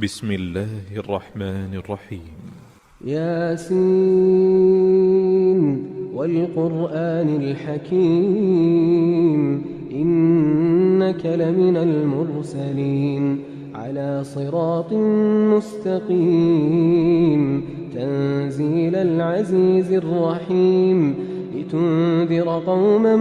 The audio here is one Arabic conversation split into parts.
بسم الله الرحمن الرحيم. ياسين والقرآن الحكيم إنك لمن المرسلين على صراط مستقيم تنزيل العزيز الرحيم لتنذر قوما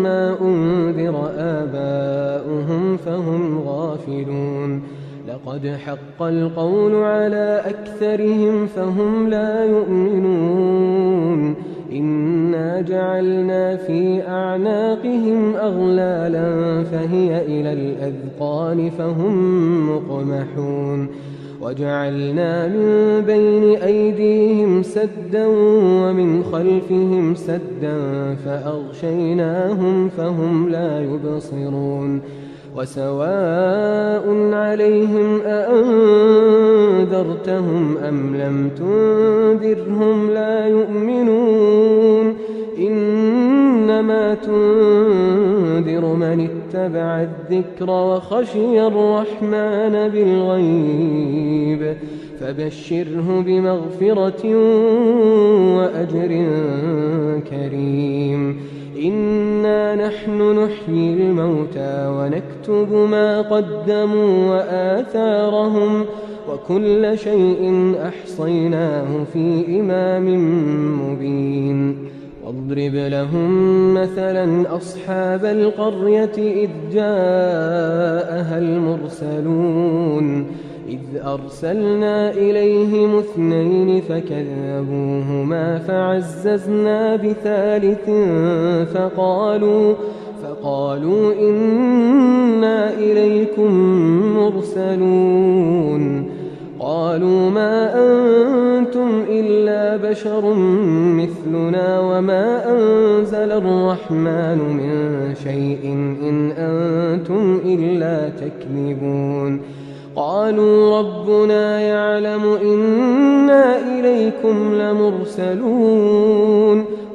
ما أنذر آباؤهم فهم غافلون لقد حق القول على أكثرهم فهم لا يؤمنون إنا جعلنا في أعناقهم أغلالا فهي إلى الأذقان فهم مقمحون وجعلنا من بين أيديهم سدا ومن خلفهم سدا فأغشيناهم فهم لا يبصرون وسواء عليهم أأنذرتهم أم لم تنذرهم لا يؤمنون إنما تنذر من اتبع الذكر وخشي الرحمن بالغيب فبشره بمغفرة وأجر كريم إنا نحن نحيي الموتى ونكتب ما قدموا وآثارهم وكل شيء أحصيناه في إمام مبين واضرب لهم مثلا أصحاب القرية إذ جاءها المرسلون إذ أرسلنا إليهم 2 فكذبوهما فعززنا بثالث فقالوا إنا إليكم مرسلون قالوا ما أنتم إلا بشر مثلنا وما أنزل الرحمن من شيء إن أنتم إلا تكذبون قالوا ربنا يعلم إنا إليكم لمرسلون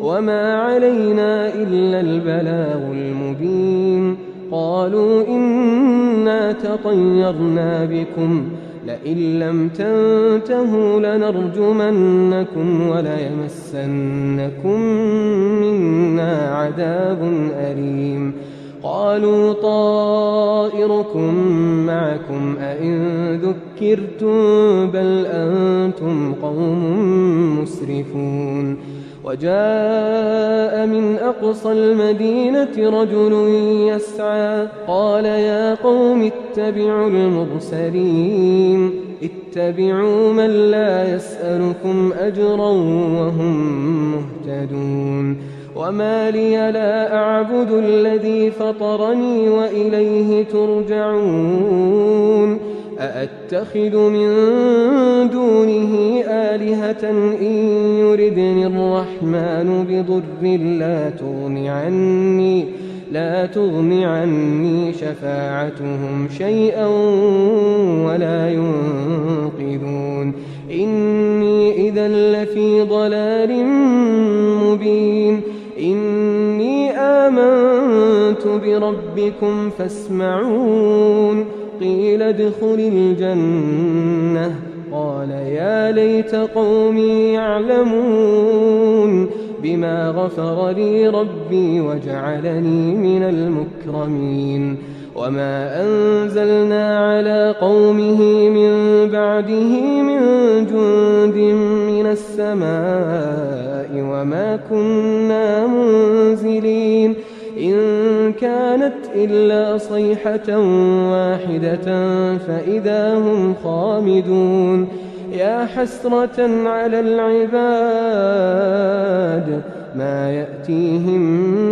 وما علينا إلا البلاغ المبين قالوا إنا تطيرنا بكم لئن لم تنتهوا لنرجمنكم وليمسنكم منا عذاب أليم قالوا طائركم معكم أئن ذكرتم بل أنتم قوم مسرفون وجاء من أقصى المدينة رجل يسعى قال يا قوم اتبعوا المرسلين اتبعوا من لا يسألكم أجرا وهم مهتدون وما لي لا أعبد الذي فطرني وإليه ترجعون أأتخذ من دونه آلهة إن يردني الرحمن بضر لا تغن عني شفاعتهم شيئا ولا ينقذون إني إذا لفي ضلال مبين إني آمنت بربكم فاسمعون قيل ادخل الجنة قال يا ليت قومي يعلمون بما غفر لي ربي وجعلني من المكرمين وما أنزلنا على قومه من بعده من جند من السماء وما كنا منزلين إن كانت إلا صيحة واحدة فإذا هم خامدون يا حسرة على العباد ما يأتيهم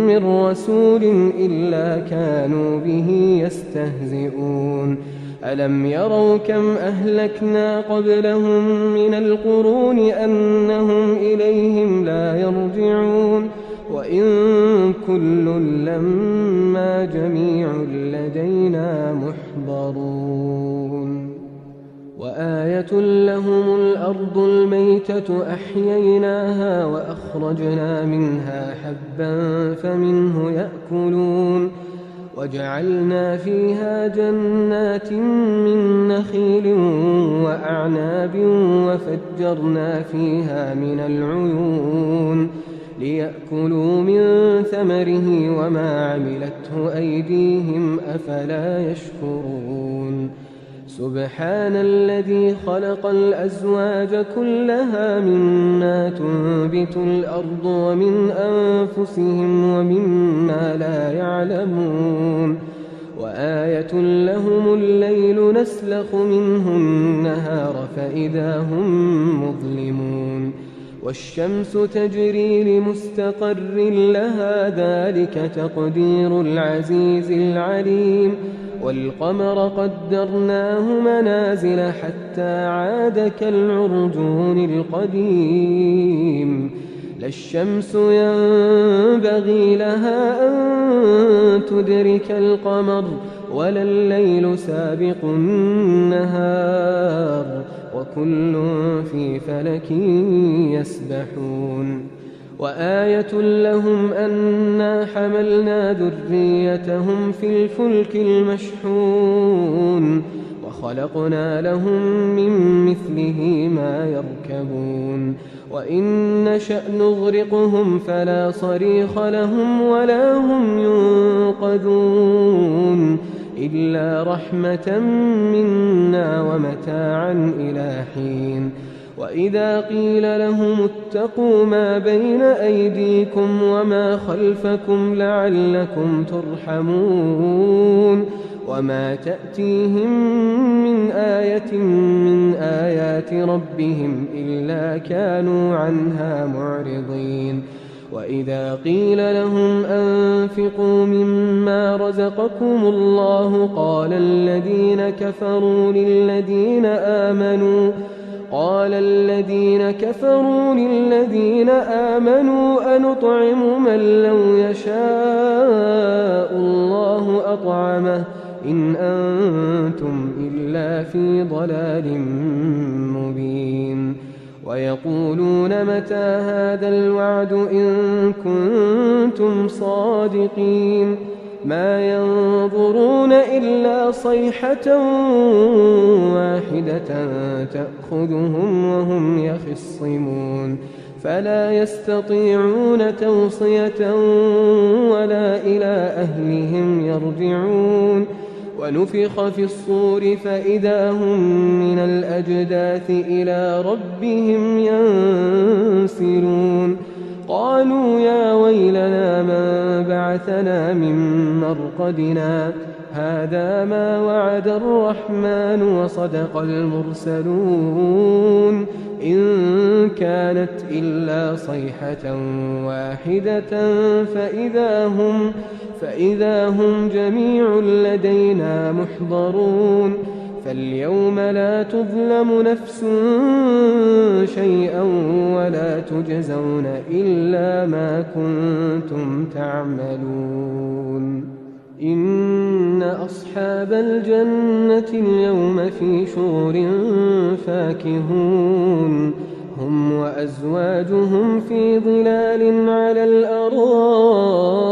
من رسول إلا كانوا به يستهزئون ألم يروا كم أهلكنا قبلهم من القرون أنهم إليهم لا يرجعون وإن كل لما جميع لدينا محضرون وآية لهم الأرض الميتة أحييناها وأخرجنا منها حبا فمنه يأكلون وجعلنا فيها جنات من نخيل وأعناب وفجرنا فيها من العيون ليأكلوا من ثمره وما عملته أيديهم أفلا يشكرون سبحان الذي خلق الأزواج كلها مما تنبت الأرض ومن أنفسهم ومما لا يعلمون وآية لهم الليل نسلخ منه النهار فإذا هم مظلمون والشمس تجري لمستقر لها ذلك تقدير العزيز العليم والقمر قدرناه منازل حتى عاد كالعرجون القديم لا الشمس ينبغي لها أن تدرك القمر ولا الليل سابق النهار وكل في فلك يسبحون وآية لهم أنا حملنا ذريتهم في الفلك المشحون وخلقنا لهم من مثله ما يركبون وإن نشأ نغرقهم فلا صريخ لهم ولا هم ينقذون إلا رحمة منا ومتاعا إلى حين وإذا قيل لهم اتقوا ما بين أيديكم وما خلفكم لعلكم ترحمون وما تأتيهم من آية من آيات ربهم إلا كانوا عنها معرضين وإذا قيل لهم أنفقوا مما رزقكم الله قال الذين كفروا للذين آمنوا أنطعم من لو يشاء الله أطعمه إن أنتم إلا في ضلال مبين ويقولون متى هذا الوعد إن كنتم صادقين ما ينظرون إلا صيحة واحدة تأخذهم وهم يخصمون فلا يستطيعون توصية ولا إلى أهلهم يرجعون ونفخ في الصور فإذا هم من الأجداث إلى ربهم ينسلون قالوا يا ويلنا من بعثنا من مرقدنا هذا ما وعد الرحمن وصدق المرسلون إن كانت إلا صيحة واحدة فإذا هم جميع لدينا محضرون فاليوم لا تظلم نفس شيئا ولا تجزون إلا ما كنتم تعملون إن أصحاب الجنة اليوم في شغل فاكهون هم وأزواجهم في ظلال على الأرائك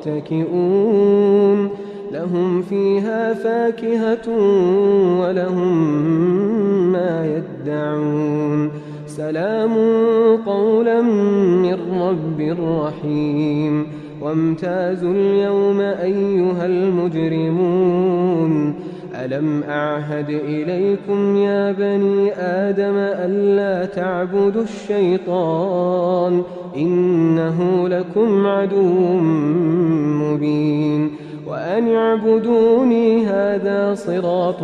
متكئون لهم فيها فاكهة ولهم ما يدعون سلام قولا من رب رحيم وامتازوا اليوم أيها المجرمون ألم أعهد إليكم يا بني آدم ألا تعبدوا الشيطان إنه لكم عدو مبين وأن اعبدوني هذا صراط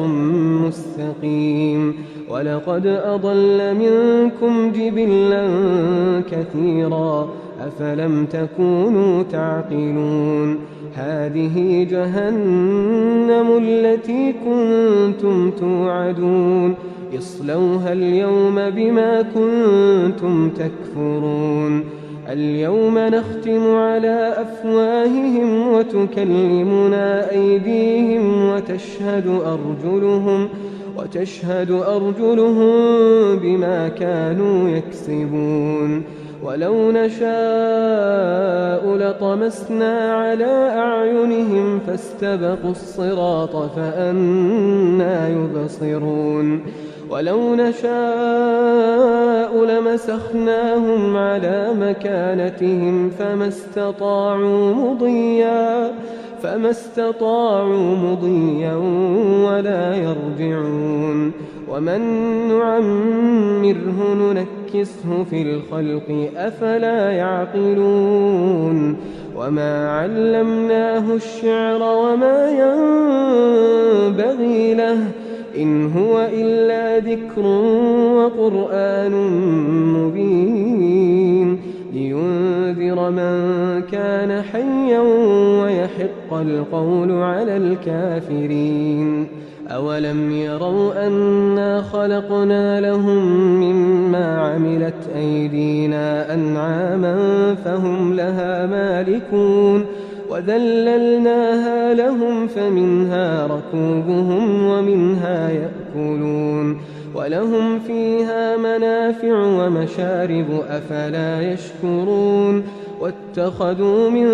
مستقيم ولقد أضل منكم جبلا كثيرا أفلم تكونوا تعقلون هذه جهنم التي كنتم توعدون اصلوها اليوم بما كنتم تكفرون اليوم نختم على أفواههم وتكلمنا أيديهم وتشهد أرجلهم بما كانوا يكسبون ولو نشاء لطمسنا على أعينهم فاستبقوا الصراط فأنى يبصرون ولو نشاء لمسخناهم على مكانتهم فما استطاعوا مضيا ولا يرجعون ومن نعمره ننكسه في الخلق أفلا يعقلون وما علمناه الشعر وما ينبغي له إن هو إلا ذكر وقرآن مبين لينذر من كان حيا ويحق القول على الكافرين أولم يروا أنا خلقنا لهم مما عملت أيدينا أنعاما فهم لها مالكون وذللناها لهم فمنها ركوبهم ومنها يأكلون ولهم فيها منافع ومشارب أفلا يشكرون واتخذوا من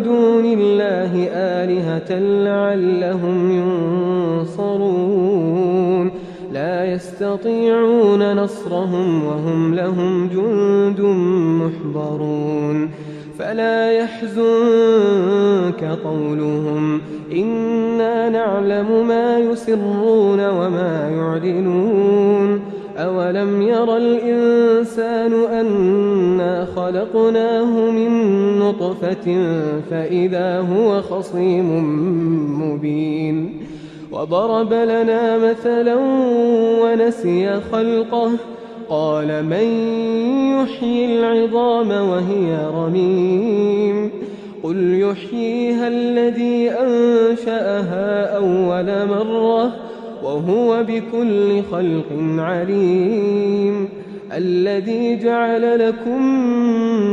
دون الله آلهة لعلهم ينصرون لا يستطيعون نصرهم وهم لهم جند محضرون فلا يحزنك قولهم إنا نعلم ما يسرون وما يعلنون أولم ير الإنسان أنا خلقناه من نطفة فإذا هو خصيم مبين وضرب لنا مثلا ونسي خلقه قال من يحيي العظام وهي رميم قل يحييها الذي أنشأها أول مرة وهو بكل خلق عليم الذي جعل لكم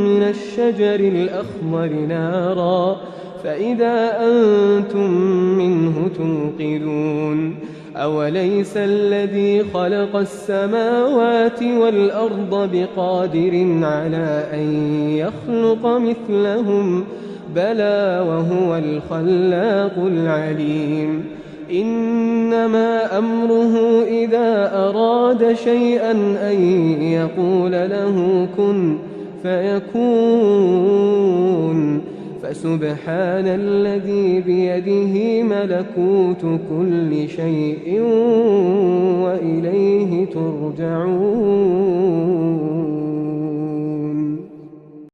من الشجر الأخضر نارا فإذا أنتم منه توقدون أوليس الذي خلق السماوات والأرض بقادر على أن يخلق مثلهم بلى وهو الخلاق العليم إنما أمره إذا أراد شيئا أن يقول له كن فيكون فسبحان الذي بيده ملكوت كل شيء وإليه ترجعون